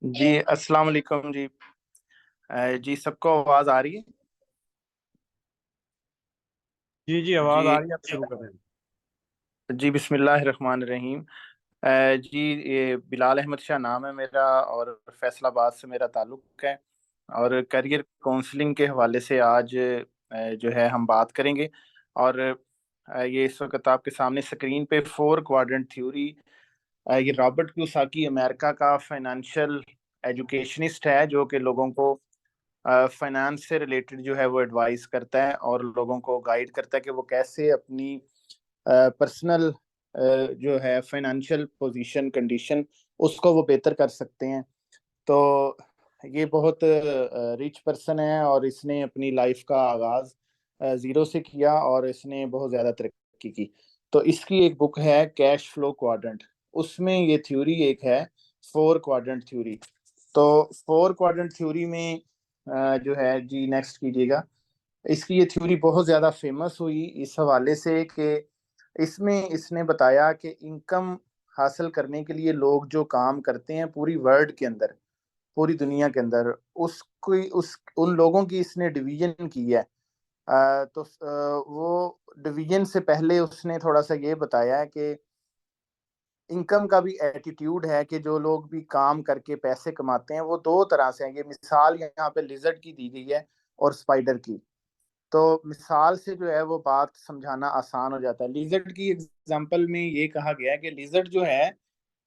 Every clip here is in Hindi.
जी अस्सलाम वालेकुम जी। जी सबको आवाज आ रही है? जी जी, आवाज आ जी रही है। आप शुरू करें। जी बिस्मिल्लाह रहमान रहीम। जी ये बिलाल अहमद शाह नाम है मेरा और फैसलाबाद से मेरा ताल्लुक है। और करियर काउंसलिंग के हवाले से आज जो है हम बात करेंगे। और ये इस वक्त आपके सामने स्क्रीन पे फोर क्वाड्रेंट थ्योरी, ये रॉबर्ट क्यूसाकी अमेरिका का फाइनेंशियल एजुकेशनिस्ट है जो कि लोगों को फाइनेंस से रिलेटेड जो है वो एडवाइस करता है और लोगों को गाइड करता है कि वो कैसे अपनी पर्सनल जो है फाइनेंशियल पोजीशन कंडीशन उसको वो बेहतर कर सकते हैं। तो ये बहुत रिच पर्सन है और इसने अपनी लाइफ का आगाज जीरो से किया और इसने बहुत ज्यादा तरक्की की। तो इसकी एक बुक है कैश फ्लो क्वाड्रेंट, उसमें ये थ्योरी एक है फोर क्वाड्रेंट थ्योरी। तो फोर क्वाड्रेंट थ्योरी में जो है जी नेक्स्ट कीजिएगा। इसकी ये थ्योरी बहुत ज़्यादा फेमस हुई इस हवाले से कि इसमें इसने बताया कि इनकम हासिल करने के लिए लोग जो काम करते हैं पूरी वर्ल्ड के अंदर, पूरी दुनिया के अंदर, उसको उस उन लोगों की इसने डिवीजन की है। वो डिवीजन से पहले उसने थोड़ा सा ये बताया है कि इनकम का भी एटीट्यूड है कि जो लोग भी काम करके पैसे कमाते हैं वो दो तरह से हैं। ये मिसाल यहाँ पे लिजर्ड की दी गई है और स्पाइडर की। तो मिसाल से जो है वो बात समझाना आसान हो जाता है। लिजर्ड की एग्जांपल में ये कहा गया है कि लिजर्ड जो है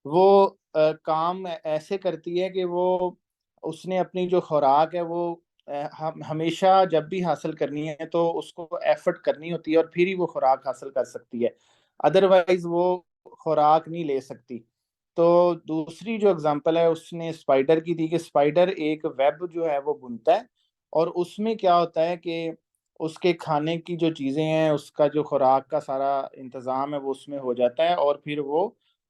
वो काम ऐसे करती है कि वो उसने अपनी जो खुराक है वो हमेशा जब भी हासिल करनी है तो उसको एफर्ट करनी होती है और फिर ही वो खुराक हासिल कर सकती है, अदरवाइज वो खुराक नहीं ले सकती। तो दूसरी जो एग्जांपल है उसने स्पाइडर की दी कि स्पाइडर एक वेब जो है वो बुनता है और उसमें क्या होता है कि उसके खाने की जो चीज़ें हैं, उसका जो खुराक का सारा इंतज़ाम है वो उसमें हो जाता है और फिर वो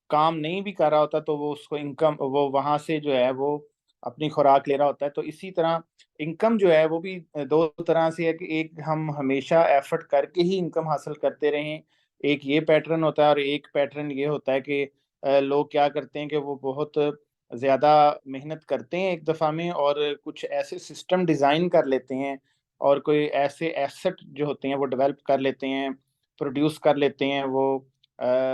काम नहीं भी कर रहा होता तो वो उसको इनकम वो वहां से जो है वो अपनी खुराक ले रहा होता है। तो इसी तरह इनकम जो है वो भी दो तरह से है कि एक हम हमेशा एफर्ट करके ही इनकम हासिल करते रहें, एक ये पैटर्न होता है। और एक पैटर्न ये होता है कि लोग क्या करते हैं कि वो बहुत ज़्यादा मेहनत करते हैं एक दफ़ा में और कुछ ऐसे सिस्टम डिज़ाइन कर लेते हैं और कोई ऐसे एसेट जो होते हैं वो डेवलप कर लेते हैं, प्रोड्यूस कर लेते हैं, वो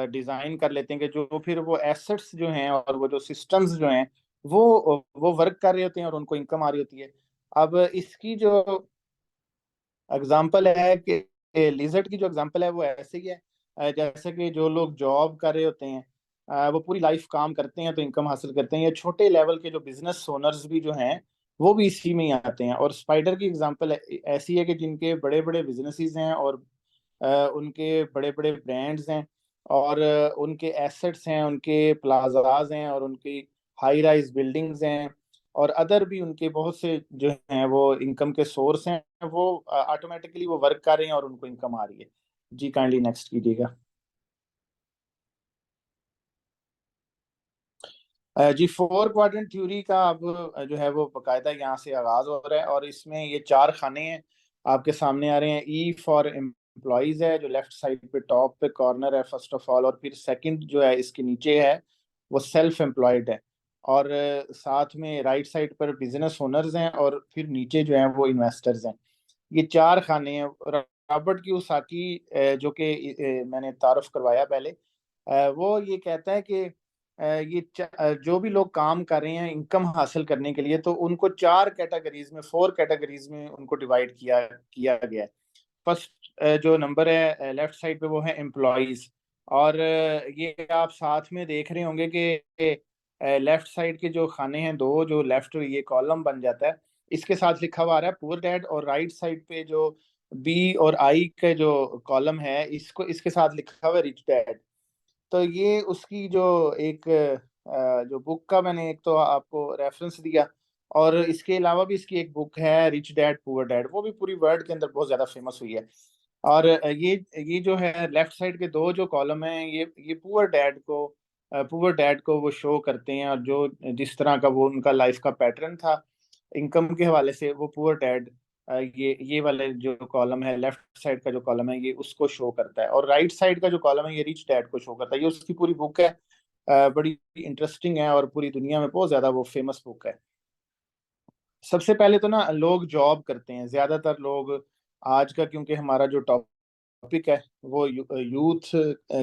डिज़ाइन कर लेते हैं कि जो फिर वो एसेट्स जो हैं और वो जो सिस्टम्स जो हैं वो वर्क कर रहे होते हैं और उनको इनकम आ रही होती है। अब इसकी जो एग्जांपल है कि लिजर्ड की जो एग्जांपल है वो ऐसे ही है। जैसे कि जो लोग जॉब कर रहे होते हैं, वो पूरी लाइफ काम करते हैं तो इनकम हासिल करते हैं, या छोटे लेवल के जो बिजनेस ओनर्स भी जो हैं वो भी इसी में ही आते हैं। और स्पाइडर की एग्जांपल ऐसी है कि जिनके बड़े बड़े बिजनेसेस हैं और उनके बड़े बड़े ब्रांड्स हैं और उनके एसेट्स हैं, उनके प्लाजाज हैं और उनकी हाई राइज बिल्डिंग्स हैं और अदर भी उनके बहुत से जो हैं वो इनकम के सोर्स हैं, वो ऑटोमेटिकली वो वर्क कर रहे हैं और उनको इनकम आ रही है। जी काइंडली नेक्स्ट कीजिएगा। जी फोर क्वाड्रेंट थ्योरी का अब जो है वो बकायदा यहाँ से आगाज हो रहा है और इसमें ये चार खाने हैं आपके सामने आ रहे हैं। ई फॉर एम्प्लॉयज है जो लेफ्ट साइड पे टॉप पे कॉर्नर है फर्स्ट ऑफ ऑल, और फिर सेकंड जो है इसके नीचे है वो सेल्फ एम्प्लॉयड है। और साथ में राइट साइड पर बिजनेस ओनर्स हैं और फिर नीचे जो है वो इन्वेस्टर्स हैं। ये चार खाने हैं। रॉबर्ट कियोसाकी जो कि मैंने तारुफ करवाया पहले, वो ये कहता है कि जो भी लोग काम कर रहे हैं इनकम हासिल करने के लिए तो उनको चार कैटेगरीज में, फोर कैटेगरीज में उनको डिवाइड किया किया गया है। फर्स्ट जो नंबर है लेफ्ट साइड पे वो है एम्प्लॉयज। और ये आप साथ में देख रहे होंगे कि लेफ्ट साइड के जो खाने हैं दो, जो लेफ्ट ये कॉलम बन जाता है, इसके साथ लिखा हुआ आ रहा है पुअर डैड, और राइट साइड पे जो बी और आई के जो कॉलम है इसको इसके साथ लिखा हुआ है रिच डैड। तो ये उसकी जो एक जो बुक का मैंने एक तो आपको रेफरेंस दिया, और इसके अलावा भी इसकी एक बुक है रिच डैड पुअर डैड, वो भी पूरी वर्ल्ड के अंदर बहुत ज्यादा फेमस हुई है। और ये जो है लेफ्ट साइड के दो जो कॉलम हैं ये पुअर डैड को वो शो करते हैं, और जो जिस तरह का वो उनका लाइफ का पैटर्न था इनकम के हवाले से, वो पुअर डैड ये वाले जो कॉलम है लेफ्ट साइड का जो कॉलम है ये उसको शो करता है, और राइट साइड का जो कॉलम है ये रिच डैड को शो करता है। ये उसकी पूरी बुक है। बड़ी इंटरेस्टिंग है और पूरी दुनिया में बहुत ज्यादा वो फेमस बुक है। सबसे पहले तो ना लोग जॉब करते हैं ज्यादातर लोग आज का, क्योंकि हमारा जो टॉपिक है वो यूथ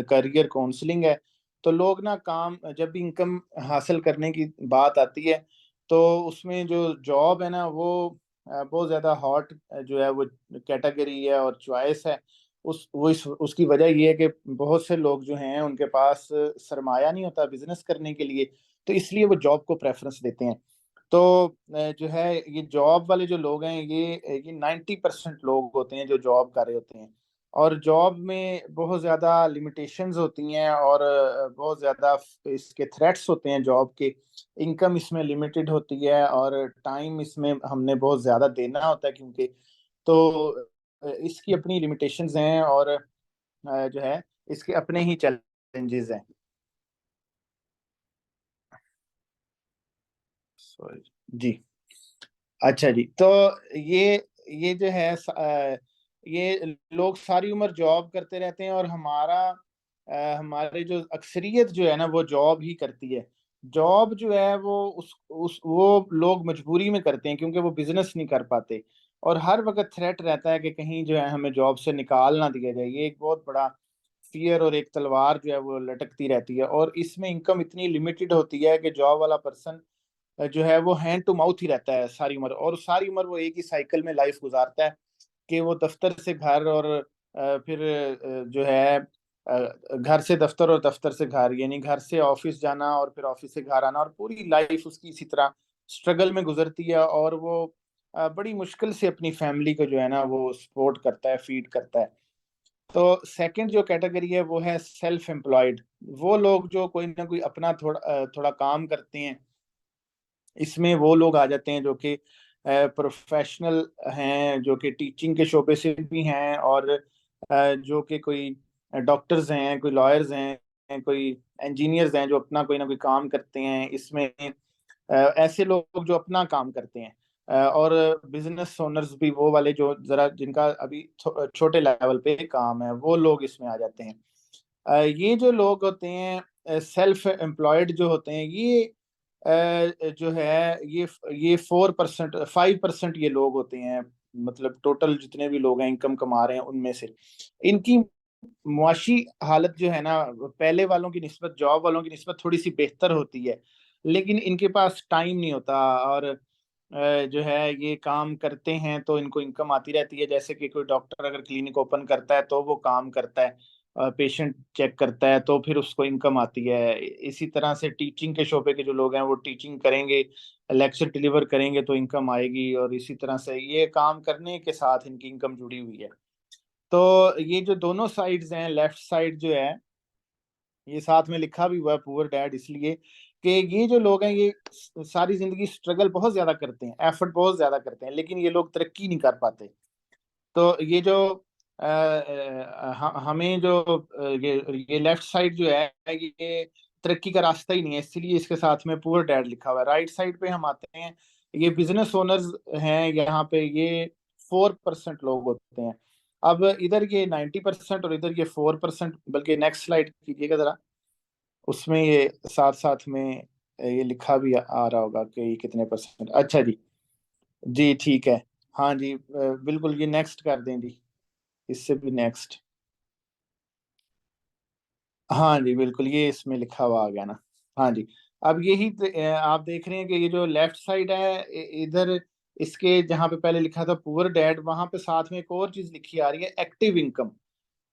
करियर काउंसलिंग है। तो लोग ना काम, जब भी इनकम हासिल करने की बात आती है तो उसमें जो जॉब है ना वो बहुत ज़्यादा हॉट जो है वो कैटेगरी है और चॉइस है। उसकी वजह ये है कि बहुत से लोग जो हैं उनके पास सरमाया नहीं होता बिजनेस करने के लिए, तो इसलिए वो जॉब को प्रेफरेंस देते हैं। तो जो है ये जॉब वाले जो लोग हैं ये 90% लोग होते हैं जो जॉब कर रहे होते हैं। और जॉब में बहुत ज़्यादा लिमिटेशंस होती हैं और बहुत ज़्यादा इसके थ्रेट्स होते हैं जॉब के। इनकम इसमें लिमिटेड होती है और टाइम इसमें हमने बहुत ज़्यादा देना होता है, क्योंकि तो इसकी अपनी लिमिटेशंस हैं और जो है इसके अपने ही चैलेंजेस हैं। सॉरी जी। अच्छा जी। तो ये ये जो है ये लोग सारी उम्र जॉब करते रहते हैं और हमारे जो अक्सरियत जो है ना वो जॉब ही करती है। जॉब जो है वो उस वो लोग मजबूरी में करते हैं क्योंकि वो बिजनेस नहीं कर पाते। और हर वक्त थ्रेट रहता है कि कहीं जो है हमें जॉब से निकाल ना दिया जाए। ये एक बहुत बड़ा फियर और एक तलवार जो है वो लटकती रहती है और इसमें इनकम इतनी लिमिटेड होती है कि जॉब वाला पर्सन जो है वो हैंड टू माउथ ही रहता है सारी उम्र, और सारी उम्र वो एक ही साइकिल में लाइफ गुजारता है कि वो दफ्तर से घर और फिर जो है घर से दफ्तर और दफ्तर से घर, यानी घर से ऑफिस जाना और फिर ऑफिस से घर आना, और पूरी लाइफ उसकी इसी तरह स्ट्रगल में गुजरती है। और वो बड़ी मुश्किल से अपनी फैमिली को जो है ना वो सपोर्ट करता है, फीड करता है। तो सेकंड जो कैटेगरी है वो है सेल्फ एम्प्लॉयड। वो लोग जो कोई ना कोई अपना थोड़ा काम करते हैं। इसमें वो लोग आ जाते हैं जो कि प्रोफेशनल हैं, जो कि टीचिंग के शोबे से भी हैं और जो कि कोई डॉक्टर्स हैं, कोई लॉयर्स हैं, कोई इंजीनियर्स हैं जो अपना कोई ना कोई काम करते हैं। इसमें ऐसे लोग जो अपना काम करते हैं और बिजनेस ओनर्स भी वो वाले जो जरा जिनका अभी छोटे लेवल पे काम है, वो लोग इसमें आ जाते हैं। ये जो लोग होते हैं सेल्फ एम्प्लॉयड जो होते हैं, ये जो है ये 4%, 5% ये लोग होते हैं। मतलब टोटल जितने भी लोग हैं इनकम कमा रहे हैं उनमें से इनकी मुआशी हालत जो है ना पहले वालों की निस्बत, जॉब वालों की निस्बत थोड़ी सी बेहतर होती है। लेकिन इनके पास टाइम नहीं होता और जो है ये काम करते हैं तो इनको इनकम आती रहती है। जैसे कि कोई डॉक्टर अगर क्लिनिक ओपन करता है तो वो काम करता है, पेशेंट चेक करता है तो फिर उसको इनकम आती है। इसी तरह से टीचिंग के शोबे के जो लोग हैं वो टीचिंग करेंगे, लेक्चर डिलीवर करेंगे तो इनकम आएगी, और इसी तरह से ये काम करने के साथ इनकी इनकम जुड़ी हुई है। तो ये जो दोनों साइड्स हैं, लेफ्ट साइड जो है ये साथ में लिखा भी हुआ है पुअर डैड, इसलिए कि ये जो लोग हैं ये सारी जिंदगी स्ट्रगल बहुत ज्यादा करते हैं, एफर्ट बहुत ज्यादा करते हैं, लेकिन ये लोग तरक्की नहीं कर पाते। तो ये जो हमें जो ये लेफ्ट साइड जो है ये तरक्की का रास्ता ही नहीं है, इसलिए इसके साथ में पुअर डैड लिखा हुआ है। राइट साइड पे हम आते हैं, ये बिजनेस ओनर्स हैं। यहाँ पे ये 4% लोग होते हैं। अब इधर ये 90% और इधर ये 4%। बल्कि नेक्स्ट स्लाइड कीजिएगा जरा, उसमें ये साथ साथ में ये लिखा भी आ रहा होगा कि ये कितने परसेंट। अच्छा जी। जी ठीक है। हाँ जी, बिल्कुल ये नेक्स्ट कर दें जी, इससे भी नेक्स्ट। हाँ जी बिल्कुल, ये इसमें लिखा हुआ आ गया ना। हाँ जी। अब यही आप देख रहे हैं कि ये जो लेफ्ट साइड है इधर इसके जहाँ पे पहले लिखा था पुअर डैड, वहां पे साथ में एक और चीज लिखी आ रही है, एक्टिव इनकम।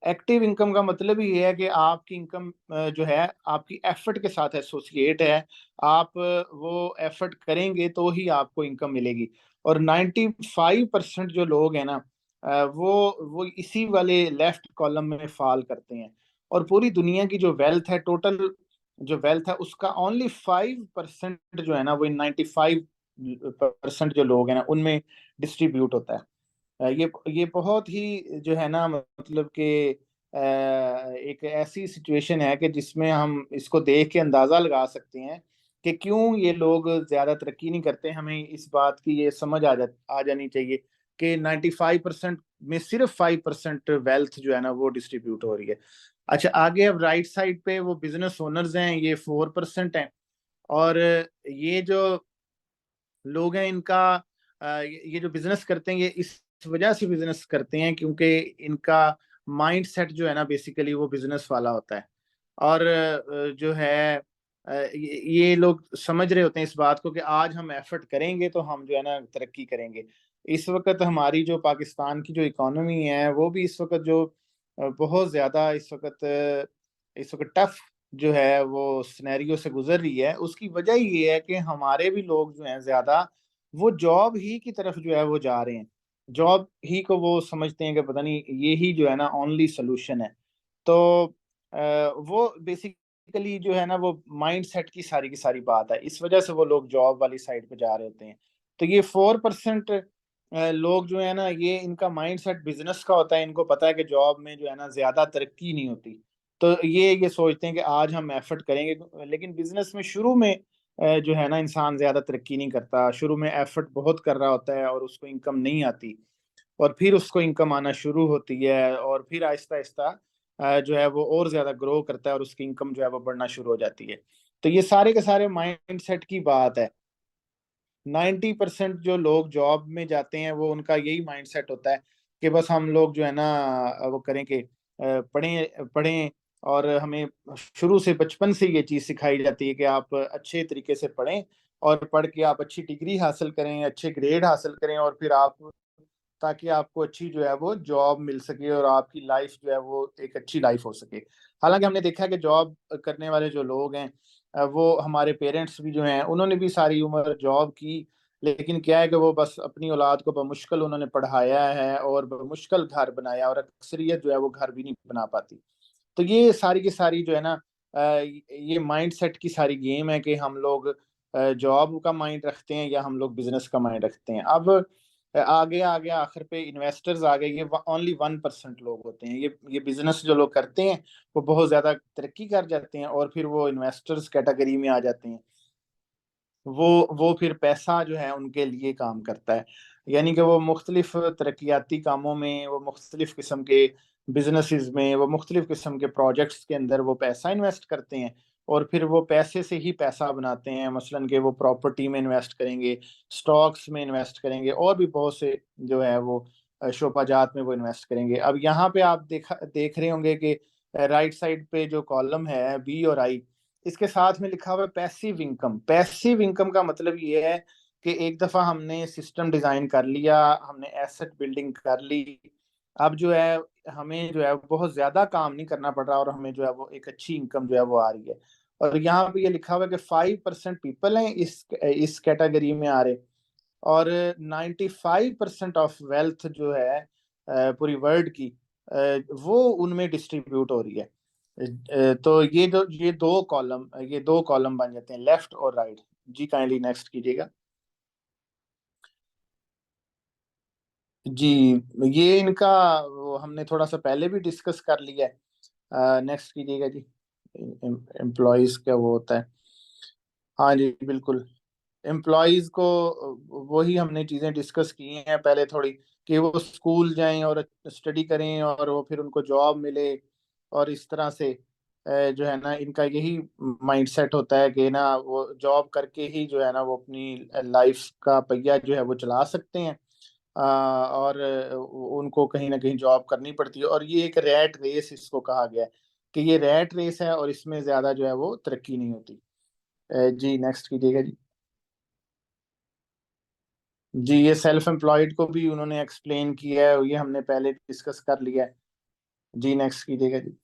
एक्टिव इनकम का मतलब ये है कि आपकी इनकम जो है आपकी एफर्ट के साथ एसोसिएट है। आप वो एफर्ट करेंगे तो ही आपको इनकम मिलेगी। और 95% जो लोग हैं ना वो इसी वाले लेफ्ट कॉलम में फॉल करते हैं। और पूरी दुनिया की जो वेल्थ है, टोटल जो वेल्थ है उसका ओनली 5% जो है ना वो इन 95% जो लोग हैं ना उनमें डिस्ट्रीब्यूट होता है। ये बहुत ही जो है ना मतलब कि एक ऐसी सिचुएशन है कि जिसमें हम इसको देख के अंदाजा लगा सकते हैं कि क्यों ये लोग ज्यादा तरक्की नहीं करते। हमें इस बात की ये समझ आ जानी चाहिए कि 95% में सिर्फ 5% वेल्थ जो है ना वो डिस्ट्रीब्यूट हो रही है। अच्छा, आगे अब राइट साइड पे वो बिजनेस ओनर्स हैं, ये 4% हैं। और ये जो लोग हैं इनका ये जो बिजनेस करते हैं, ये इस वजह से बिजनेस करते हैं क्योंकि इनका माइंड सेट जो है ना बेसिकली वो बिजनेस वाला होता है। और जो है ये लोग समझ रहे होते हैं इस बात को कि आज हम एफर्ट करेंगे तो हम जो है ना तरक्की करेंगे। इस वक्त हमारी जो पाकिस्तान की जो इकोनॉमी है वो भी इस वक्त जो बहुत ज्यादा इस वक्त टफ जो है वो सिनेरियो से गुजर रही है। उसकी वजह ये है कि हमारे भी लोग जो हैं ज्यादा वो जॉब ही की तरफ जो है वो जा रहे हैं। जॉब ही को वो समझते हैं कि पता नहीं ये ही जो है ना ओनली सोल्यूशन है। तो वो बेसिकली जो है ना वो माइंड सेट की सारी बात है, इस वजह से वो लोग जॉब वाली साइड पे जा रहे होते हैं। तो ये 4% लोग जो है ना ये इनका माइंड सेट बिजनेस का होता है। इनको पता है कि जॉब में जो है ना ज्यादा तरक्की नहीं होती, तो ये सोचते हैं कि आज हम एफर्ट करेंगे। लेकिन बिजनेस में शुरू में जो है ना इंसान ज्यादा तरक्की नहीं करता, शुरू में एफर्ट बहुत कर रहा होता है और उसको इनकम नहीं आती, और फिर उसको इनकम आना शुरू होती है, और फिर आहिस्ता आहिस्ता जो है वो और ज्यादा ग्रो करता है और उसकी इनकम जो है वो बढ़ना शुरू हो जाती है। तो ये सारे के सारे माइंड सेट की बात है। 90% जो लोग जॉब में जाते हैं वो उनका यही माइंड सेट होता है कि बस हम लोग जो है ना वो करें कि पढ़ें पढ़ें, और हमें शुरू से बचपन से ये चीज़ सिखाई जाती है कि आप अच्छे तरीके से पढ़ें, और पढ़ के आप अच्छी डिग्री हासिल करें, अच्छे ग्रेड हासिल करें, और फिर आप ताकि आपको अच्छी जो है वो जॉब मिल सके और आपकी लाइफ जो है वो एक अच्छी लाइफ हो सके। हालांकि हमने देखा है कि जॉब करने वाले जो लोग हैं वो हमारे पेरेंट्स भी जो हैं उन्होंने भी सारी उम्र जॉब की, लेकिन क्या है कि वो बस अपनी औलाद को बमुश्किल उन्होंने पढ़ाया है और बमुश्किल घर बनाया, और अक्सरियत जो है वो घर भी नहीं बना पाती। तो ये सारी की सारी जो है ना ये माइंड सेट की सारी गेम है कि हम लोग जॉब का माइंड रखते हैं या हम लोग बिजनेस का माइंड रखते हैं। अब आगे आगे आखिर पे इन्वेस्टर्स आ गए, ये ओनली 1% लोग होते हैं। ये बिजनेस जो लोग करते हैं वो बहुत ज्यादा तरक्की कर जाते हैं और फिर वो इन्वेस्टर्स कैटेगरी में आ जाते हैं। वो फिर पैसा जो है उनके लिए काम करता है, यानी कि वो मुख्तलिफ तरक्याती कामों में, वो मुख्तलिफ किस्म के बिजनेसेस में, वो मुख्तलिफ किस्म के प्रोजेक्ट्स के अंदर वो पैसा इन्वेस्ट करते हैं, और फिर वो पैसे से ही पैसा बनाते हैं। मसलन कि वो प्रॉपर्टी में इन्वेस्ट करेंगे, स्टॉक्स में इन्वेस्ट करेंगे, और भी बहुत से जो है वो शोबाजात में वो इन्वेस्ट करेंगे। अब यहाँ पे आप देख रहे होंगे कि राइट साइड पे जो कॉलम है बी और आई, इसके साथ में लिखा हुआ है पैसिव इनकम। पैसिव इनकम का मतलब ये है कि एक दफा हमने सिस्टम डिजाइन कर लिया, हमने एसेट बिल्डिंग कर ली, अब जो है हमें जो है बहुत ज्यादा काम नहीं करना पड़ रहा और हमें जो है वो एक अच्छी इनकम जो है वो आ रही है। और यहाँ पे ये लिखा हुआ है कि 5% पीपल हैं इस कैटेगरी में आ रहे, और 95% ऑफ वेल्थ जो है पूरी वर्ल्ड की वो उनमें डिस्ट्रीब्यूट हो रही है। तो ये दो कॉलम बन जाते हैं, लेफ्ट और राइट। जी काइंडली नेक्स्ट कीजिएगा। जी, ये इनका वो हमने थोड़ा सा पहले भी डिस्कस कर लिया है। नेक्स्ट कीजिएगा जी। एम्प्लॉयज क्या वो होता है, हाँ जी बिल्कुल। एम्प्लॉयज को वही हमने चीजें डिस्कस की हैं पहले थोड़ी, कि वो स्कूल जाएं और स्टडी करें और वो फिर उनको जॉब मिले, और इस तरह से जो है ना इनका यही माइंड सेट होता है कि ना वो जॉब करके ही जो है ना वो अपनी लाइफ का पहिया जो है वो चला सकते हैं। और उनको कहीं ना कहीं जॉब करनी पड़ती है, और ये एक रैट रेस इसको कहा गया है कि ये रैट रेस है और इसमें ज्यादा जो है वो तरक्की नहीं होती। जी नेक्स्ट कीजिएगा जी। जी, ये सेल्फ एम्प्लॉयड को भी उन्होंने एक्सप्लेन किया है, ये हमने पहले डिस्कस कर लिया है। जी नेक्स्ट कीजिएगा जी।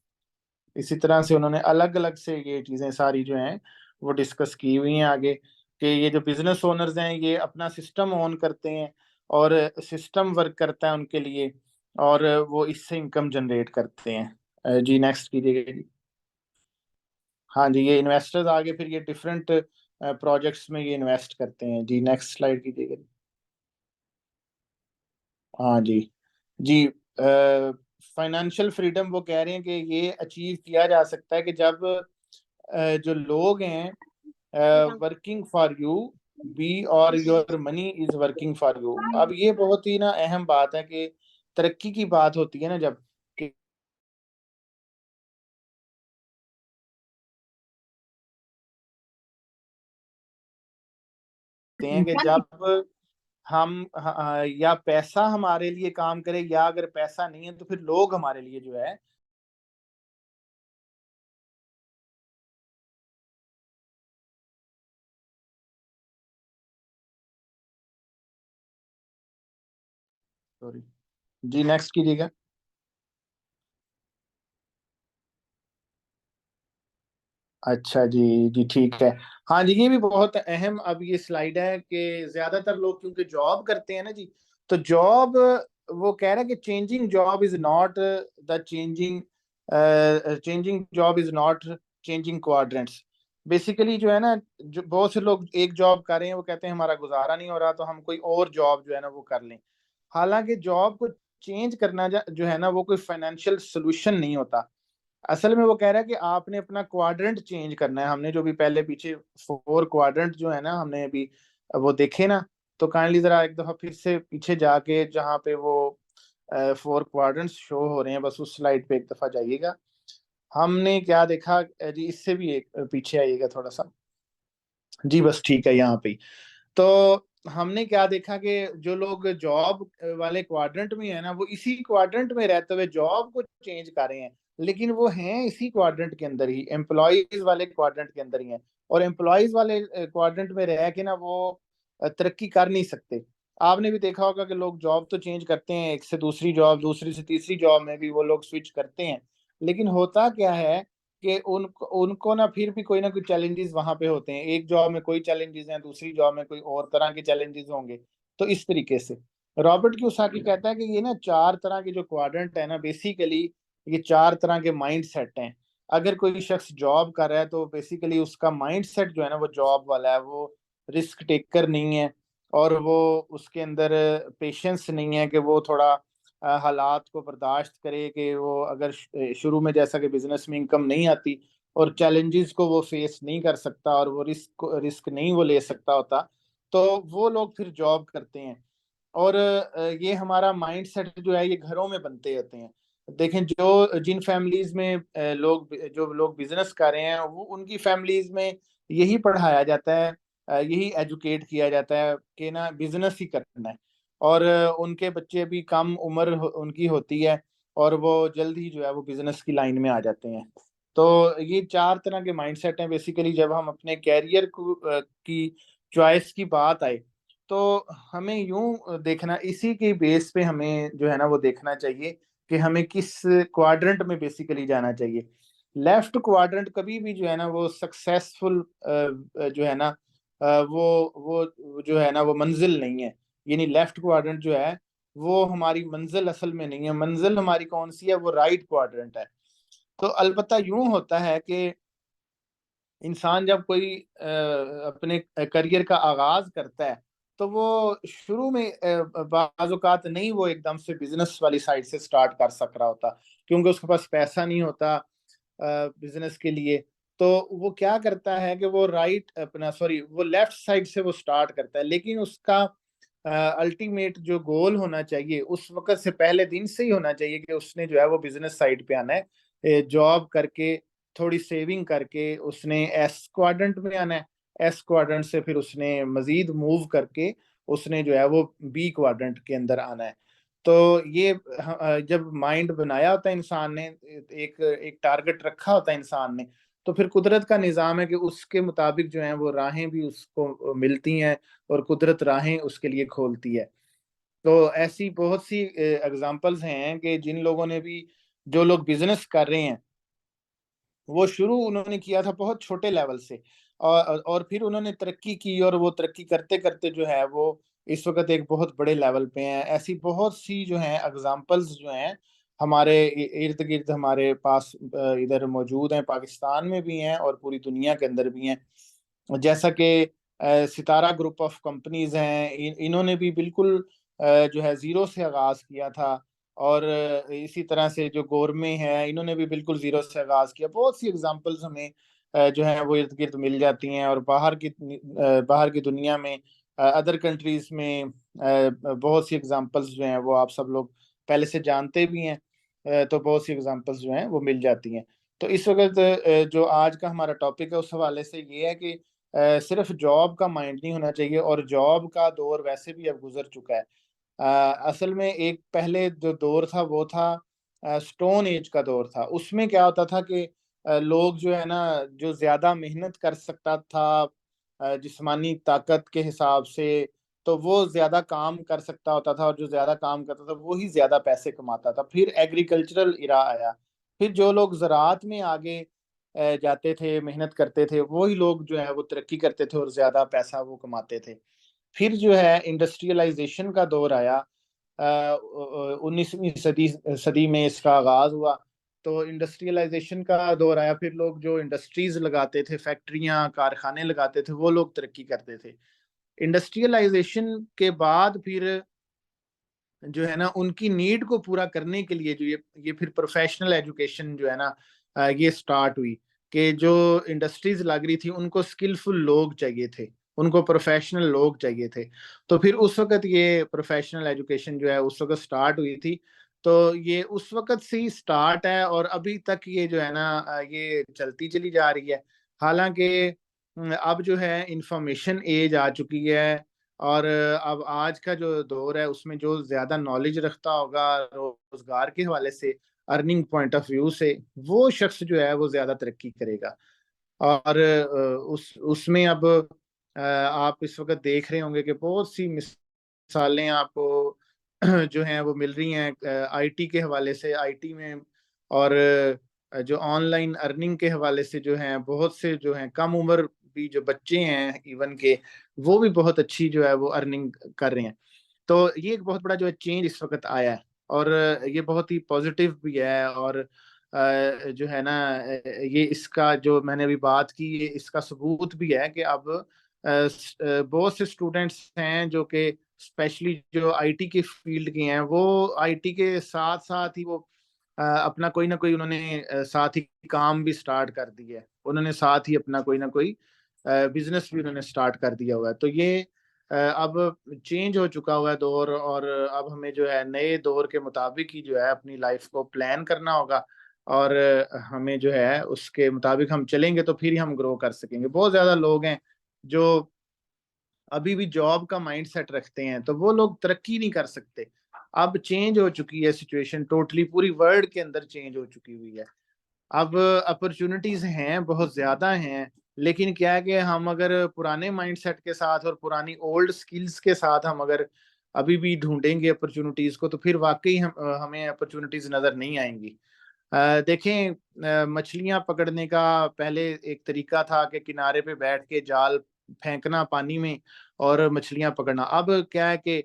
इसी तरह से उन्होंने अलग अलग से ये चीजें सारी जो हैं वो डिस्कस की हुई हैं आगे, कि ये जो बिजनेस ओनर्स हैं ये अपना सिस्टम ओन करते हैं, और सिस्टम वर्क करता है उनके लिए, और वो इससे इनकम जनरेट करते हैं। जी नेक्स्ट कीजिएगा जी। हाँ जी, ये इन्वेस्टर्स आगे फिर ये डिफरेंट प्रोजेक्ट्स में ये इन्वेस्ट करते हैं। जी नेक्स्ट स्लाइड कीजिएगा जी। हाँ जी। जी, फाइनेंशियल फ्रीडम वो कह रहे हैं कि ये अचीव किया जा सकता है कि जब जो लोग हैं वर्किंग फॉर यू बी, और your money is working for you. अब ये बहुत ही ना अहम बात है कि तरक्की की बात होती है ना जब, देते हैं कि जब हम या पैसा हमारे लिए काम करे, या अगर पैसा नहीं है तो फिर लोग हमारे लिए जो है सॉरी जी नेक्स्ट कीजिएगा। अच्छा जी, जी ठीक है। हाँ जी, ये भी बहुत अहम अब ये स्लाइड है कि ज्यादातर लोग क्योंकि जॉब करते हैं ना जी, तो जॉब, वो कह रहा है कि changing job is not the changing, changing job is not changing quadrants. Basically जो है ना, जो बहुत से लोग एक जॉब कर रहे हैं, वो कहते हैं हमारा गुजारा नहीं हो रहा तो हम कोई और जॉब जो है ना वो कर लें। हालांकि जॉब को चेंज करना जो है ना वो कोई फाइनेंशियल सोल्यूशन नहीं होता। असल में वो कह रहा है कि आपने अपना क्वाड्रेंट चेंज करना है। हमने जो भी पहले पीछे 4 क्वाड्रेंट जो है ना हमने अभी वो देखे ना, तो काइंडली जरा एक दफा फिर से पीछे जाके जहाँ पे वो 4 क्वाड्रेंट्स शो हो रहे हैं, बस उस स्लाइड पे एक दफा जाइएगा। हमने क्या देखा जी, इससे भी एक पीछे आइएगा थोड़ा सा। जी बस ठीक है, यहाँ पे ही। तो हमने क्या देखा कि जो लोग जॉब वाले क्वाड्रेंट में है ना, वो इसी क्वाड्रेंट में रहते हुए जॉब को चेंज कर रहे हैं, लेकिन वो हैं इसी क्वाड्रेंट के अंदर ही, एम्प्लॉयज वाले क्वाड्रेंट के अंदर ही हैं। और एम्प्लॉयज वाले क्वाड्रेंट में रह के ना वो तरक्की कर नहीं सकते। आपने भी देखा होगा कि लोग जॉब तो चेंज करते हैं, एक से दूसरी जॉब, दूसरी से तीसरी जॉब में भी वो लोग स्विच करते हैं, लेकिन होता क्या है कि उनको उनको ना कोई चैलेंजेस वहां पे होते हैं। एक जॉब में कोई चैलेंजेस हैं, दूसरी जॉब में कोई और तरह के चैलेंजेस होंगे। तो इस तरीके से रॉबर्ट कियोसाकी कहता है कि ये ना 4 तरह के जो क्वाड्रेंट है ना, बेसिकली ये 4 तरह के माइंड सेट हैं। अगर कोई शख्स जॉब कर रहा है तो बेसिकली उसका माइंड सेट जो है ना वो जॉब वाला है, वो रिस्क टेकर नहीं है, और वो उसके अंदर पेशेंस नहीं है कि वो थोड़ा हालात को बर्दाश्त करे, कि वो अगर शुरू में जैसा कि बिजनेस में इनकम नहीं आती और चैलेंजेस को वो फेस नहीं कर सकता और वो रिस्क नहीं वो ले सकता होता, तो वो लोग फिर जॉब करते हैं। और ये हमारा माइंड सेट जो है ये घरों में बनते होते हैं। देखें, जो जिन फैमिलीज में जो लोग बिजनेस कर रहे हैं, वो उनकी फैमिलीज में यही पढ़ाया जाता है, यही एजुकेट किया जाता है कि ना बिजनेस ही करना है। और उनके बच्चे भी कम उम्र उनकी होती है और वो जल्द ही जो है वो बिजनेस की लाइन में आ जाते हैं। तो ये 4 तरह के माइंडसेट हैं बेसिकली। जब हम अपने कैरियर की चॉइस की बात आए, तो हमें यूं देखना, इसी के बेस पे हमें जो है ना वो देखना चाहिए कि हमें किस क्वाड्रेंट में बेसिकली जाना चाहिए। लेफ्ट क्वाड्रेंट कभी भी जो है ना वो सक्सेसफुल जो है ना वो जो है ना वो मंजिल नहीं है। यानी लेफ्ट क्वाड्रेंट जो है वो हमारी मंजिल असल में नहीं है। मंजिल हमारी कौन सी है? वो राइट क्वाड्रेंट है। तो अलबत्ता यूं होता है कि इंसान जब कोई अपने करियर का आगाज करता है, तो वो शुरू में बाज़ औक़ात नहीं वो एकदम से बिजनेस वाली साइड से स्टार्ट कर सक रहा होता, क्योंकि उसके पास पैसा नहीं होता बिजनेस के लिए। तो वो क्या करता है कि वो वो लेफ्ट साइड से वो स्टार्ट करता है, लेकिन उसका अल्टीमेट जो गोल होना चाहिए उस वक्त से पहले दिन से ही होना चाहिए कि उसने जो है वो बिजनेस साइड पे आना है। जॉब करके, थोड़ी सेविंग करके उसने एस क्वाड्रेंट में आना है। एस क्वाड्रेंट से फिर उसने मजीद मूव करके उसने जो है वो बी क्वाड्रेंट के अंदर आना है। तो ये जब माइंड बनाया होता है इंसान ने, एक एक टारगेट रखा होता है इंसान ने, तो फिर कुदरत का निज़ाम है कि उसके मुताबिक जो है वो राहें भी उसको मिलती हैं और कुदरत राहें उसके लिए खोलती है। तो ऐसी बहुत सी एग्जांपल्स हैं कि जिन लोगों ने भी, जो लोग बिजनेस कर रहे हैं, वो शुरू उन्होंने किया था बहुत छोटे लेवल से, और फिर उन्होंने तरक्की की, और वो तरक्की करते करते जो है वो इस वक्त एक बहुत बड़े लेवल पे हैं। ऐसी बहुत सी जो हैं एग्जांपल्स जो हैं हमारे इर्द गिर्द हमारे पास इधर मौजूद हैं, पाकिस्तान में भी हैं और पूरी दुनिया के अंदर भी हैं। जैसा कि सितारा ग्रुप ऑफ कंपनीज हैं, इन्होंने भी बिल्कुल जो है जीरो से आगाज किया था। और इसी तरह से जो गोरमे है, इन्होंने भी बिल्कुल जीरो से आगाज किया। बहुत सी एग्जांपल्स हमें जो है वो इर्द गिर्द मिल जाती हैं। और बाहर की दुनिया में, अदर कंट्रीज में बहुत सी एग्जांपल्स जो हैं वो आप सब लोग पहले से जानते भी हैं। तो बहुत सी एग्जांपल्स जो हैं वो मिल जाती हैं। तो इस वक्त जो आज का हमारा टॉपिक है उस हवाले से ये है कि सिर्फ जॉब का माइंड नहीं होना चाहिए, और जॉब का दौर वैसे भी अब गुजर चुका है। असल में एक पहले जो दौर था वो था स्टोन एज का दौर था। उसमें क्या होता था कि लोग जो है ना, जो ज्यादा मेहनत कर सकता था जिस्मानी ताकत के हिसाब से, तो वो ज्यादा काम कर सकता होता था, और जो ज्यादा काम करता था वो ही ज्यादा पैसे कमाता था। फिर एग्रीकल्चरल इरा आया। फिर जो लोग ज़राअत में आगे जाते थे, मेहनत करते थे, वही लोग जो है वो तरक्की करते थे और ज्यादा पैसा वो कमाते थे। फिर जो है इंडस्ट्रियलाइजेशन का दौर आया। 19वीं सदी सदी में इसका आगाज हुआ। तो इंडस्ट्रियलाइजेशन का दौर आया। फिर लोग जो इंडस्ट्रीज लगाते थे, फैक्ट्रियां कारखाने लगाते थे, वो लोग तरक्की करते थे। इंडस्ट्रियलाइजेशन के बाद फिर जो है ना, उनकी नीड को पूरा करने के लिए जो ये फिर प्रोफेशनल एजुकेशन जो है ना, ये स्टार्ट हुई। कि जो इंडस्ट्रीज लग रही थी उनको स्किलफुल लोग चाहिए थे, उनको प्रोफेशनल लोग चाहिए थे। तो फिर उस वक्त ये प्रोफेशनल एजुकेशन जो है उस वक्त स्टार्ट हुई थी। तो ये उस वक्त से ही स्टार्ट है, और अभी तक ये जो है ना, ये चलती चली जा रही है। हालांकि अब जो है इंफॉर्मेशन एज आ चुकी है, और अब आज का जो दौर है उसमें जो ज्यादा नॉलेज रखता होगा रोजगार के हवाले से, अर्निंग पॉइंट ऑफ व्यू से, वो शख्स जो है वो ज्यादा तरक्की करेगा। और उस उसमें अब आप इस वक्त देख रहे होंगे कि बहुत सी मिसालें आपको जो हैं वो मिल रही हैं आईटी के हवाले से, आईटी में। और जो ऑनलाइन अर्निंग के हवाले से जो हैं, बहुत से जो हैं कम उम्र भी जो बच्चे हैं इवन के, वो भी बहुत अच्छी जो है वो अर्निंग कर रहे हैं। तो ये एक बहुत बड़ा जो है चेंज इस वक्त आया है, और ये बहुत ही पॉजिटिव भी है। और जो है ना, ये इसका जो मैंने अभी बात की, ये इसका सबूत भी है कि अब बहुत से स्टूडेंट्स हैं जो कि स्पेशली जो आईटी के फील्ड के हैं, वो आईटी के साथ साथ ही वो अपना कोई ना कोई उन्होंने साथ ही काम भी स्टार्ट कर दिया है। उन्होंने साथ ही अपना कोई ना कोई बिजनेस भी उन्होंने स्टार्ट कर दिया हुआ है। तो ये अब चेंज हो चुका हुआ है दौर, और अब हमें जो है नए दौर के मुताबिक ही जो है अपनी लाइफ को प्लान करना होगा। और हमें जो है उसके मुताबिक हम चलेंगे तो फिर ही हम ग्रो कर सकेंगे। बहुत ज्यादा लोग हैं जो अभी भी जॉब का माइंड सेट रखते हैं, तो वो लोग तरक्की नहीं कर सकते। अब चेंज हो चुकी है सिचुएशन, टोटली पूरी वर्ल्ड के अंदर चेंज हो चुकी हुई है। अब अपॉर्चुनिटीज हैं, बहुत ज्यादा हैं। लेकिन क्या है कि हम अगर पुराने माइंडसेट के साथ और पुरानी ओल्ड स्किल्स के साथ हम अगर अभी भी ढूंढेंगे अपॉर्चुनिटीज को, तो फिर वाकई हमें अपॉर्चुनिटीज नजर नहीं आएंगी। देखें, मछलियां पकड़ने का पहले एक तरीका था कि किनारे पे बैठ के जाल फेंकना पानी में और मछलियां पकड़ना। अब क्या है कि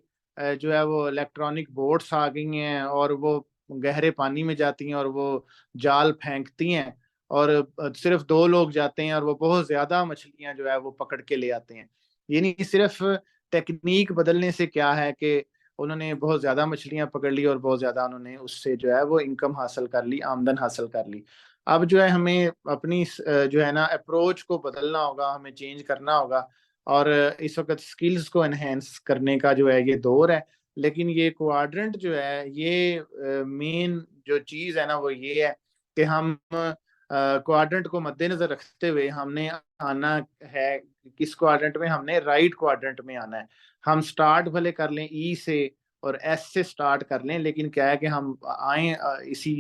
जो है वो इलेक्ट्रॉनिक बोट्स आ गई हैं, और वो गहरे पानी में जाती हैं और वो जाल फेंकती हैं। और सिर्फ दो लोग जाते हैं और वो बहुत ज्यादा मछलियां जो है वो पकड़ के ले आते हैं। ये नहीं सिर्फ टेक्निक बदलने से क्या है कि उन्होंने बहुत ज्यादा मछलियां पकड़ ली और बहुत ज्यादा उन्होंने उससे जो है वो इनकम हासिल कर ली, आमदन हासिल कर ली। अब जो है हमें अपनी जो है ना अप्रोच को बदलना होगा, हमें चेंज करना होगा। और इस वक्त स्किल्स को एनहेंस करने का जो है ये दौर है। लेकिन ये क्वाड्रेंट जो है, ये मेन जो चीज है ना वो ये है कि हम क्वाड्रेंट को मद्देनजर रखते हुए हमने आना है। किस क्वाड्रेंट में? हमने राइट क्वाड्रेंट में आना है। हम स्टार्ट भले कर लें ई से और एस से स्टार्ट कर लें, लेकिन क्या है कि हम आए इसी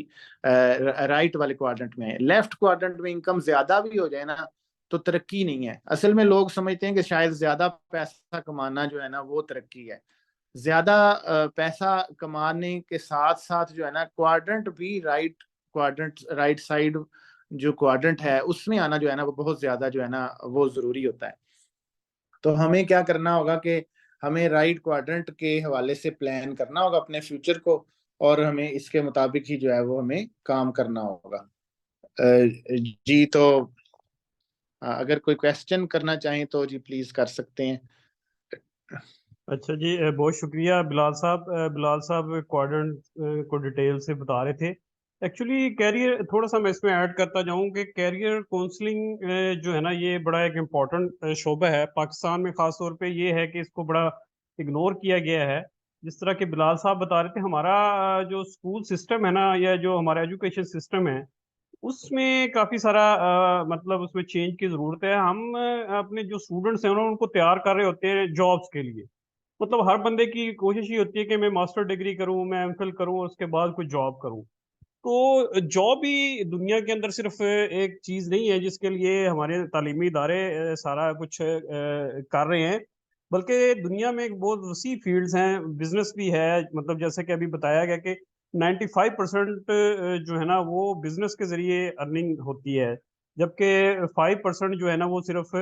राइट वाले क्वाड्रेंट में। लेफ्ट क्वाड्रेंट में इनकम ज्यादा भी हो जाए ना, तो तरक्की नहीं है। असल में लोग समझते हैं कि शायद ज्यादा पैसा कमाना जो है ना वो तरक्की है। ज्यादा पैसा कमाने के साथ साथ जो है ना, क्वाड्रेंट भी राइट क्वाड्रेंट, राइट साइड जो क्वाड्रेंट है उसमें आना जो है ना वो बहुत ज्यादा जो है ना वो जरूरी होता है। तो हमें क्या करना होगा कि हमें राइट क्वाड्रेंट के हवाले से प्लान करना होगा अपने फ्यूचर को, और हमें इसके मुताबिक ही जो है वो हमें काम करना होगा। जी, तो अगर कोई क्वेश्चन करना चाहें तो जी प्लीज कर सकते हैं। अच्छा जी, बहुत शुक्रिया बिलाल साहब। बिलाल साहब क्वाड्रेंट को डिटेल से बता रहे थे। एक्चुअली कैरियर, थोड़ा सा मैं इसमें ऐड करता जाऊं कि कैरियर काउंसलिंग जो है ना, ये बड़ा एक इम्पोर्टेंट शोबा है पाकिस्तान में। ख़ास तौर पे ये है कि इसको बड़ा इग्नोर किया गया है। जिस तरह के बिलाल साहब बता रहे थे, हमारा जो स्कूल सिस्टम है ना, या जो हमारा एजुकेशन सिस्टम है, उसमें काफी सारा मतलब उसमें चेंज की जरूरत है। हम अपने जो स्टूडेंट्स हैं उनको तैयार कर रहे होते हैं जॉब्स के लिए। मतलब हर बंदे की कोशिश ये होती है कि मैं मास्टर डिग्री करूं, मैं एमफिल करूं, उसके बाद कोई जॉब करूं। तो जॉब ही दुनिया के अंदर सिर्फ एक चीज नहीं है जिसके लिए हमारे तालीमी इदारे सारा कुछ कर रहे हैं, बल्कि दुनिया में एक बहुत वसी फील्ड्स हैं। बिजनेस भी है, मतलब जैसे कि अभी बताया गया कि 95% जो है ना वो बिजनेस के जरिए अर्निंग होती है, जबकि 5% जो है ना वो सिर्फ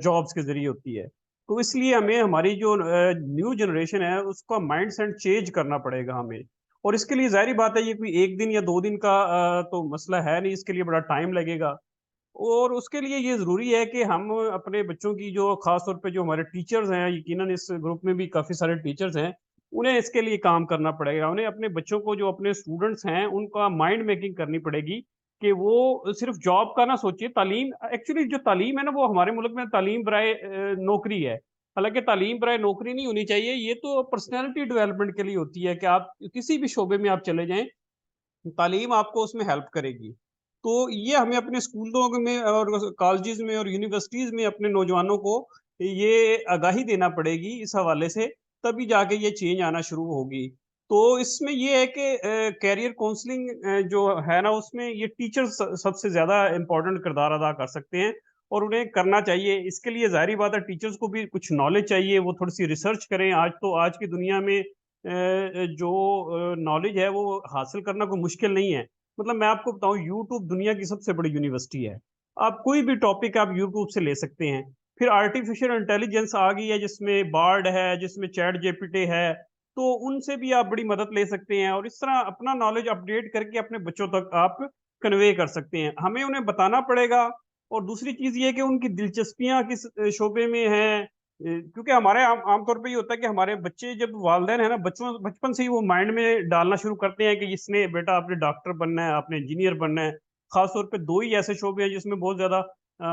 जॉब्स के जरिए होती है। तो इसलिए हमें हमारी जो न्यू जनरेशन है उसका माइंड सेट चेंज करना पड़ेगा हमें। और इसके लिए जाहिर बात है ये कोई एक दिन या दो दिन का तो मसला है नहीं, इसके लिए बड़ा टाइम लगेगा। और उसके लिए ये जरूरी है कि हम अपने बच्चों की जो खास तौर पे जो हमारे टीचर्स हैं, यकीनन इस ग्रुप में भी काफी सारे टीचर्स हैं, उन्हें इसके लिए काम करना पड़ेगा। उन्हें अपने बच्चों को, जो अपने स्टूडेंट्स हैं, उनका माइंड मेकिंग करनी पड़ेगी कि वो सिर्फ जॉब का ना सोचिए। तालीम, एक्चुअली जो तालीम है ना वो हमारे मुल्क में तालीम बराए नौकरी है। हालांकि तालीम बराए नौकरी नहीं होनी चाहिए, ये तो पर्सनैलिटी डेवलपमेंट के लिए होती है कि आप किसी भी शोबे में आप चले जाएं, तालीम आपको उसमें हेल्प करेगी। तो ये हमें अपने स्कूलों में और कॉलेजेस में और यूनिवर्सिटीज में अपने नौजवानों को ये आगाही देना पड़ेगी इस हवाले से, तभी जाके ये चेंज आना शुरू होगी। तो इसमें ये है कि कैरियर काउंसलिंग जो है ना उसमें ये टीचर्स सबसे ज्यादा इम्पोर्टेंट किरदार अदा कर सकते हैं, और उन्हें करना चाहिए। इसके लिए जाहिर बात है टीचर्स को भी कुछ नॉलेज चाहिए, वो थोड़ी सी रिसर्च करें। आज तो आज की दुनिया में जो नॉलेज है वो हासिल करना कोई मुश्किल नहीं है। मतलब मैं आपको बताऊं, यूट्यूब दुनिया की सबसे बड़ी यूनिवर्सिटी है। आप कोई भी टॉपिक आप यूट्यूब से ले सकते हैं। फिर आर्टिफिशियल इंटेलिजेंस आ गई है जिसमें बार्ड है, जिसमें चैट जेपीटी है, तो उनसे भी आप बड़ी मदद ले सकते हैं और इस तरह अपना नॉलेज अपडेट करके अपने बच्चों तक आप कन्वे कर सकते हैं। हमें उन्हें बताना पड़ेगा। और दूसरी चीज ये है कि उनकी दिलचस्पियां किस शोबे में हैं। क्योंकि हमारे आमतौर पे ये होता है कि हमारे बच्चे जब वालदेन है ना, बच्चों बचपन से ही वो माइंड में डालना शुरू करते हैं कि इसने बेटा आपने डॉक्टर बनना है, आपने इंजीनियर बनना है। खास तौर पे दो ही ऐसे शोबे हैं जिसमें बहुत ज्यादा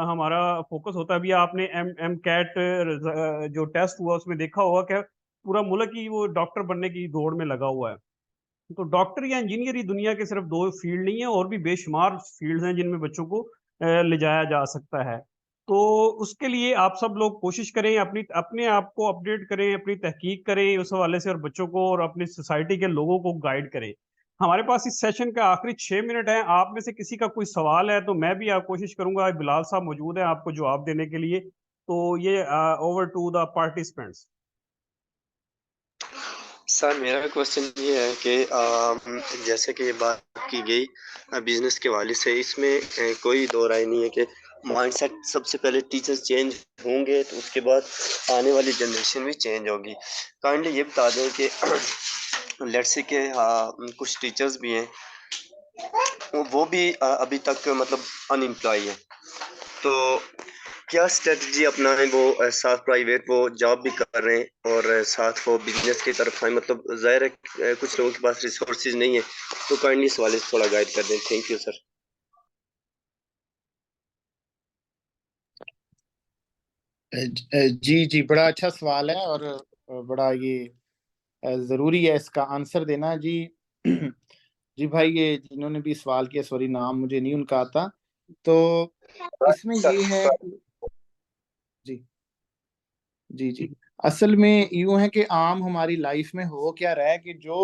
हमारा फोकस होता है। अभी आपने एम कैट जो टेस्ट हुआ उसमें देखा होगा कि पूरा मुल्क ही वो डॉक्टर बनने की दौड़ में लगा हुआ है। तो डॉक्टर या इंजीनियर ही दुनिया के सिर्फ दो फील्ड नहीं है, और भी बेशुमार फील्ड हैं जिनमें बच्चों को ले जाया जा सकता है। तो उसके लिए आप सब लोग कोशिश करें, अपनी अपने आप को अपडेट करें, अपनी तहकीक करें उस हवाले से, और बच्चों को और अपनी सोसाइटी के लोगों को गाइड करें। हमारे पास इस सेशन का आखिरी 6 मिनट है। आप में से किसी का कोई सवाल है तो मैं भी आप कोशिश करूंगा, बिलाल साहब मौजूद है आपको जवाब देने के लिए। तो ये over to the participants. Sir मेरा क्वेश्चन ये है कि जैसे कि ये बात की गई बिजनेस के वाले से, इसमें कोई दो राय नहीं है कि माइंडसेट सबसे पहले टीचर्स चेंज होंगे तो उसके बाद आने वाली जनरेशन भी चेंज होगी। काइंडली ये बता दें कि लेट्स से कि कुछ टीचर्स भी हैं वो भी अभी तक मतलब अनएम्प्लॉय है, तो क्या स्ट्रेटजी अपनाएं? वो साथ प्राइवेट वो जॉब भी कर रहे हैं और साथ वो बिजनेस की तरफ आए। मतलब जाहिर है कुछ लोगों के पास रिसोर्सेज नहीं है, तो काइंडली इस वाले से थोड़ा गाइड कर दें। Thank you sir. जी जी, बड़ा अच्छा सवाल है और बड़ा ये जरूरी है इसका आंसर देना जी। जी भाई, ये जिन्होंने भी सवाल किया, सॉरी नाम मुझे नहीं उनका आता। तो इसमें सर ये है कि जी जी जी, असल में यूं है कि आम हमारी लाइफ में हो क्या रहा है कि जो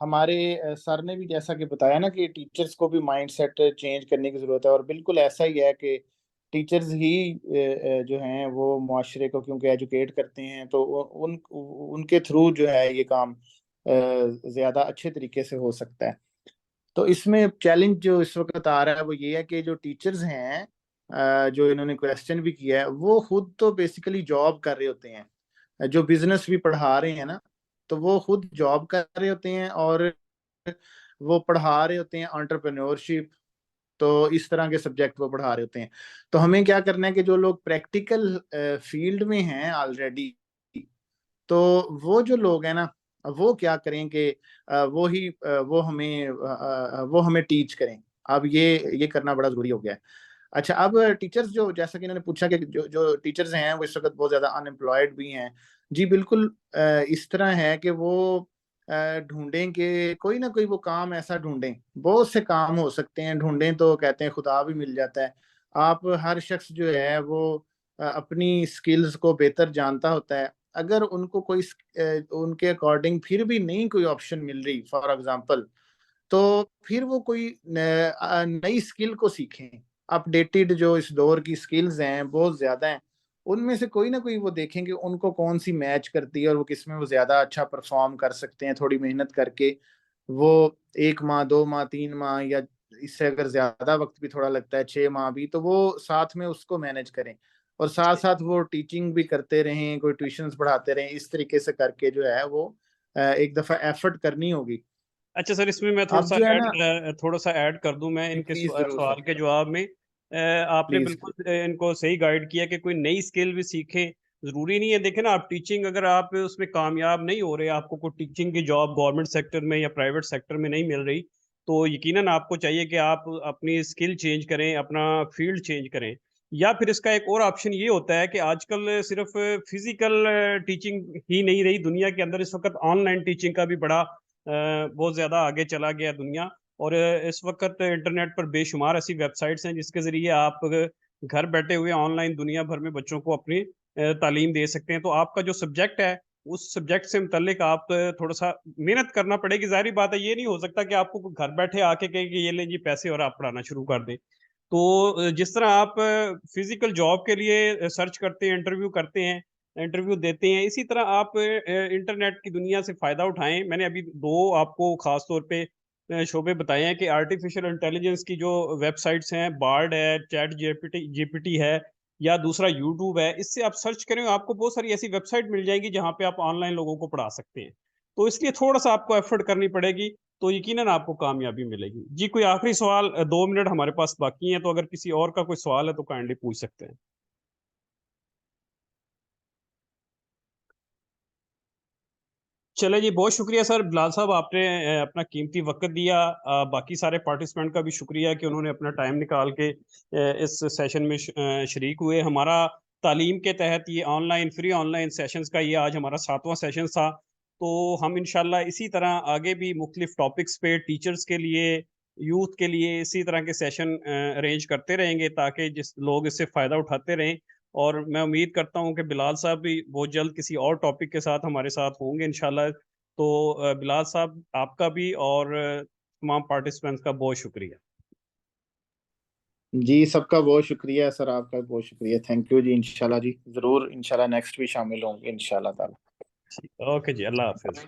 हमारे सर ने भी जैसा कि बताया ना कि टीचर्स को भी माइंड सेट चेंज करने की जरूरत है, और बिल्कुल ऐसा ही है कि टीचर्स ही जो हैं वो मुआशरे को क्योंकि एजुकेट करते हैं, तो उनके थ्रू जो है ये काम ज्यादा अच्छे तरीके से हो सकता है। तो इसमें चैलेंज जो इस वक्त आ रहा है वो ये है कि जो टीचर्स हैं, जो इन्होंने क्वेश्चन भी किया है, वो खुद तो बेसिकली जॉब कर रहे होते हैं। जो बिजनेस भी पढ़ा रहे हैं ना, तो वो खुद जॉब कर रहे होते हैं और वो पढ़ा रहे होते हैं एंटरप्रेन्योरशिप। तो इस तरह के सब्जेक्ट वो पढ़ा रहे होते हैं। तो हमें क्या करना है कि जो लोग प्रैक्टिकल फील्ड में हैं ऑलरेडी, तो वो जो लोग हैं ना, वो क्या करें कि वो हमें टीच करें। अब ये करना बड़ा जरूरी हो गया है। अच्छा, अब टीचर्स जो, जैसा कि इन्होंने पूछा कि जो जो टीचर्स हैं वो इस वक्त बहुत ज्यादा अनएम्प्लॉयड भी हैं। जी बिल्कुल, इस तरह है कि वो ढूंढें कि कोई ना कोई वो काम ऐसा ढूंढें। बहुत से काम हो सकते हैं, ढूंढें तो कहते हैं खुदा भी मिल जाता है। आप हर शख्स जो है वो अपनी स्किल्स को बेहतर जानता होता है। अगर उनको कोई उनके अकॉर्डिंग फिर भी नहीं कोई ऑप्शन मिल रही फॉर एग्जांपल, तो फिर वो कोई नई स्किल को सीखें। अपडेटेड जो इस दौर की स्किल्स हैं बहुत ज्यादा हैं, उनमें से कोई ना कोई वो देखेंगे उनको कौन सी मैच करती है और वो किसमें वो ज्यादा अच्छा परफॉर्म कर सकते हैं। थोड़ी मेहनत करके वो 1 माह 2 माह 3 माह या इससे अगर ज्यादा वक्त भी थोड़ा लगता है 6 माह भी, तो वो साथ में उसको मैनेज करें और साथ साथ वो टीचिंग भी करते रहें, कोई ट्यूशंस पढ़ाते रहें। इस तरीके से करके जो है वो एक दफा एफर्ट करनी होगी। अच्छा सर, इसमें मैं अब जो है ना, थोड़ा सा ऐड कर दूं मैं इनके प्लीज जरूर सवाल सर, के जवाब में। आपने प्लीज। बिल्कुल इनको सही गाइड किया कि कोई नई स्किल भी सीखे। जरूरी नहीं है, देखें ना, आप टीचिंग अगर आप उसमें कामयाब नहीं हो रहे, आपको कोई टीचिंग की जॉब गवर्नमेंट सेक्टर में या प्राइवेट सेक्टर में नहीं मिल रही, तो यकीनन आपको चाहिए कि आप अपनी स्किल चेंज करें, अपना फील्ड चेंज करें। या फिर इसका एक और ऑप्शन ये होता है कि आजकल सिर्फ फिजिकल टीचिंग ही नहीं रही दुनिया के अंदर, इस वक्त ऑनलाइन टीचिंग का भी बड़ा बहुत ज़्यादा आगे चला गया दुनिया। और इस वक्त इंटरनेट पर बेशुमार ऐसी वेबसाइट्स हैं जिसके ज़रिए आप घर बैठे हुए ऑनलाइन दुनिया भर में बच्चों को अपनी तालीम दे सकते हैं। तो आपका जो सब्जेक्ट है, उस सब्जेक्ट से मुतल्लिक आप थोड़ा सा मेहनत करना पड़ेगी। ज़ाहिर बात है, ये नहीं हो सकता कि आपको घर बैठे आके कहें कि ये ले जी पैसे और आप पढ़ाना शुरू कर दें। तो जिस तरह आप फिजिकल जॉब के लिए सर्च करते हैं, इंटरव्यू करते हैं, इंटरव्यू देते हैं, इसी तरह आप इंटरनेट की दुनिया से फ़ायदा उठाएं। मैंने अभी दो आपको ख़ास तौर पे शोबे बताए हैं कि आर्टिफिशियल इंटेलिजेंस की जो वेबसाइट्स हैं, बार्ड है, चैट जीपीटी जीपीटी है, या दूसरा यूट्यूब है। इससे आप सर्च करें, आपको बहुत सारी ऐसी वेबसाइट मिल जाएंगी जहाँ पे आप ऑनलाइन लोगों को पढ़ा सकते हैं। तो इसलिए थोड़ा सा आपको एफर्ट करनी पड़ेगी, तो यकीनन आपको कामयाबी मिलेगी। जी, कोई आखिरी सवाल? 2 मिनट हमारे पास बाकी हैं, तो अगर किसी और का कोई सवाल है तो काइंडली पूछ सकते हैं। चले जी, बहुत शुक्रिया सर बिलाल साहब, आपने अपना कीमती वक्त दिया। बाकी सारे पार्टिसिपेंट का भी शुक्रिया कि उन्होंने अपना टाइम निकाल के इस सेशन में शरीक हुए। हमारा तालीम के तहत ये ऑनलाइन फ्री ऑनलाइन सेशंस का ये आज हमारा 7वां सेशन था। तो हम इंशाल्लाह इसी तरह आगे भी मुख्तलिफ टॉपिक्स पे टीचर्स के लिए, यूथ के लिए इसी तरह के सेशन अरेंज करते रहेंगे ताकि जिस लोग इससे फ़ायदा उठाते रहें। और मैं उम्मीद करता हूँ कि बिलाल साहब भी बहुत जल्द किसी और टॉपिक के साथ हमारे साथ होंगे इंशाल्लाह। तो बिलाल साहब, आपका भी और तमाम पार्टिसिपेंट्स का बहुत शुक्रिया। जी सबका बहुत शुक्रिया सर, आपका बहुत शुक्रिया, थैंक यू जी। इंशाल्लाह जी, जरूर इंशाल्लाह नेक्स्ट भी शामिल होंगे इंशाल्लाह ताला। ओके जी, अल्लाह हाफिज।